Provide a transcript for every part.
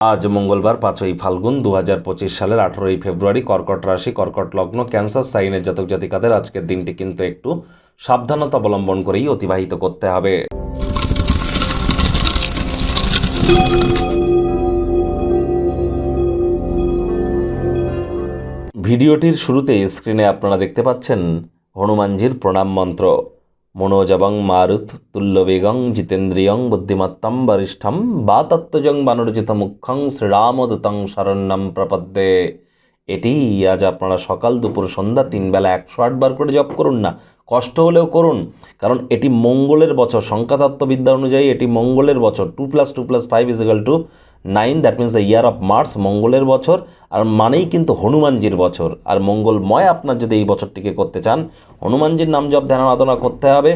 আজ মঙ্গলবার 5ই ফাল্গুন 2025 সালের 18ই ফেব্রুয়ারি। কর্কট রাশি, কর্কট লগ্ন, ক্যান্সার সাইনের জাতক জাতিকাদের আজকের দিনটি কিন্তু একটু সাবধানতা অবলম্বন করেই অতিবাহিত করতে হবে। ভিডিওটির শুরুতে স্ক্রিনে আপনারা দেখতে পাচ্ছেন হনুমানজির প্রণাম মন্ত্র। মনোজবং মারুত তুল্যবেগং জিতেন্দ্রিয়ং বুদ্ধিমত্তম বরিষ্ঠম বাতত্ত্বজং বানরজিত মুখ্যং শ্রীরামদূতং শরণ্যম প্রপদ্যে। এটি আজ আপনারা সকাল দুপুর সন্ধ্যা 3 বেলা 108 বার করে জপ করুন না, কষ্ট হলেও করুন, কারণ এটি মঙ্গলের বছর। সংখ্যাতত্ত্ববিদ্যা অনুযায়ী এটি মঙ্গলের বছর। 2 + 2 + 5 = 9, that means the year of Mars, মঙ্গলের বছর। আর মানেই কিন্তু হনুমানজির বছর। আর মঙ্গলময় আপনার যদি এই বছরটিকে করতে চান, হনুমানজির নাম জপ ধ্যান আরাধনা করতে হবে।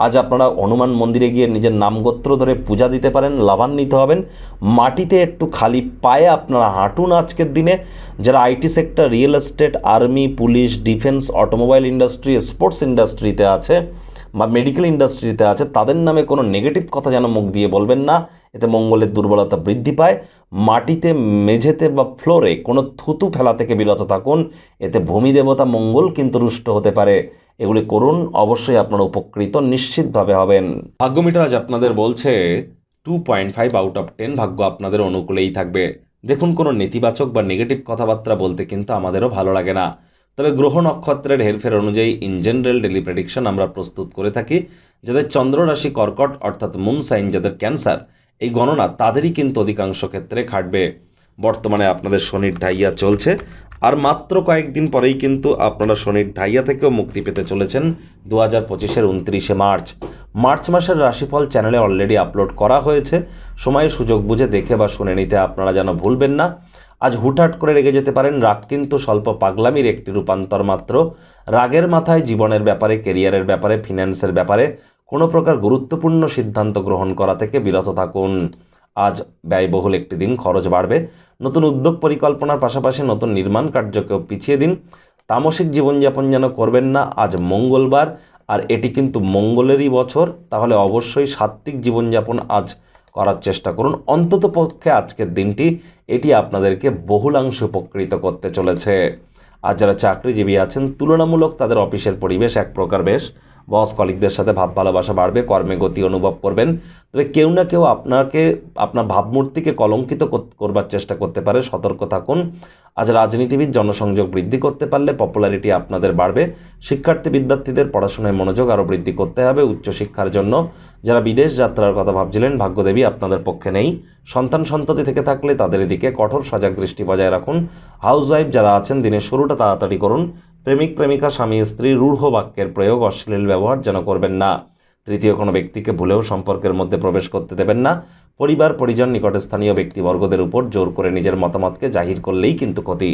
আজ আপনারা হনুমান মন্দিরে গিয়ে নিজের নামগোত্র ধরে পূজা দিতে পারেন, লাভান্বিত হবেন। মাটিতে একটু খালি পায়ে আপনারা হাঁটুন আজকের দিনে। যারা IT sector, real estate, army, police, defence, automobile industry, sports ইন্ডাস্ট্রিতে আছে বা মেডিকেল ইন্ডাস্ট্রিতে আছে, তাদের নামে কোনো নেগেটিভ কথা যেন মুখ দিয়ে বলবেন না, এতে মঙ্গলের দুর্বলতা বৃদ্ধি পায়। মাটিতে, মেঝেতে বা ফ্লোরে কোনো থুতু ফেলা থেকে বিরত থাকুন, এতে ভূমি দেবতা মঙ্গল কিন্তু রুষ্ট হতে পারে। এগুলি করুন, অবশ্যই আপনারা উপকৃত নিশ্চিতভাবে হবেন। ভাগ্যমিটার আজ আপনাদের বলছে 2.5 আউট অফ 10, ভাগ্য আপনাদের অনুকূলেই থাকবে। দেখুন, কোনো নেতিবাচক বা নেগেটিভ কথাবার্তা বলতে কিন্তু আমাদেরও ভালো লাগে না, তবে গ্রহ নক্ষত্রের হেরফের অনুযায়ী ইন জেনারেল ডেলি প্রেডিকশন আমরা প্রস্তুত করে থাকি। যাদের চন্দ্র রাশি কর্কট অর্থাৎ মুন সাইন, যাদের ক্যান্সার, এই গণনা তাদেরই কিন্তু অধিকাংশ ক্ষেত্রে খাটবে। বর্তমানে আপনাদের শনির ঢাইয়া চলছে, আর মাত্র কয়েকদিন পরেই কিন্তু আপনারা শনির ঢাইয়া থেকেও মুক্তি পেতে চলেছেন 2025-এর 29শে মার্চ। মার্চ মাসের রাশিফল চ্যানেলে অলরেডি আপলোড করা হয়েছে। সময়ে সুযোগ বুঝে দেখে বা শুনে নিতে আপনারা যেন ভুলবেন না। আজ হুটহাট করে রেগে যেতে পারেন। রাগ কিন্তু স্বল্প পাগলামির একটি রূপান্তর মাত্র। রাগের মাথায় জীবনের ব্যাপারে, কেরিয়ারের ব্যাপারে, ফিন্যান্সের ব্যাপারে কোনো প্রকার গুরুত্বপূর্ণ সিদ্ধান্ত গ্রহণ করা থেকে বিরত থাকুন। আজ ব্যয়বহুল একটি দিন, খরচ বাড়বে। নতুন উদ্যোগ পরিকল্পনার পাশাপাশি নতুন নির্মাণ কার্যকেও পিছিয়ে দিন। তামসিক জীবনযাপন যেন করবেন না। আজ মঙ্গলবার, আর এটি কিন্তু মঙ্গলেরই বছর, তাহলে অবশ্যই সাত্ত্বিক জীবনযাপন আজ করার চেষ্টা করুন। অন্তত পক্ষে আজকের দিনটি এটি আপনাদেরকে বহুলাংশে উপকৃত করতে চলেছে। আর যারা চাকরিজীবী আছেন, তুলনামূলক তাদের অফিসের পরিবেশ এক প্রকার বেশ। বস কলিগদের সাথে ভাব ভালোবাসা বাড়বে, কর্মে গতি অনুভব করবেন। তবে কেউ না কেউ আপনাকে, আপনার ভাবমূর্তিকে কলঙ্কিত করবার চেষ্টা করতে পারে, সতর্ক থাকুন। আজ রাজনীতিবিদ জনসংযোগ বৃদ্ধি করতে পারলে পপুলারিটি আপনাদের বাড়বে। শিক্ষার্থী বিদ্যার্থীদের পড়াশোনায় মনোযোগ আরও বৃদ্ধি করতে হবে উচ্চশিক্ষার জন্য। যারা বিদেশ যাত্রার কথা ভাবছিলেন, ভাগ্যদেবী আপনাদের পক্ষে নেই। সন্তান সন্ততি থেকে থাকলে তাদের দিকে কঠোর সজাগ দৃষ্টি বজায় রাখুন। হাউসওয়াইফ যারা আছেন, দিনের শুরুটা তাড়াতাড়ি করুন। প্রেমিক প্রেমিকা, স্বামী স্ত্রী রূঢ় বাক্যের প্রয়োগ, অশ্লীল ব্যবহার যেন করবেন না। তৃতীয় কোনো ব্যক্তিকে ভুলেও সম্পর্কের মধ্যে প্রবেশ করতে দেবেন না। পরিবার, পরিজন, নিকটস্থানীয় ব্যক্তিবর্গদের উপর জোর করে নিজের মতামতকে জাহির করলেই কিন্তু ক্ষতি।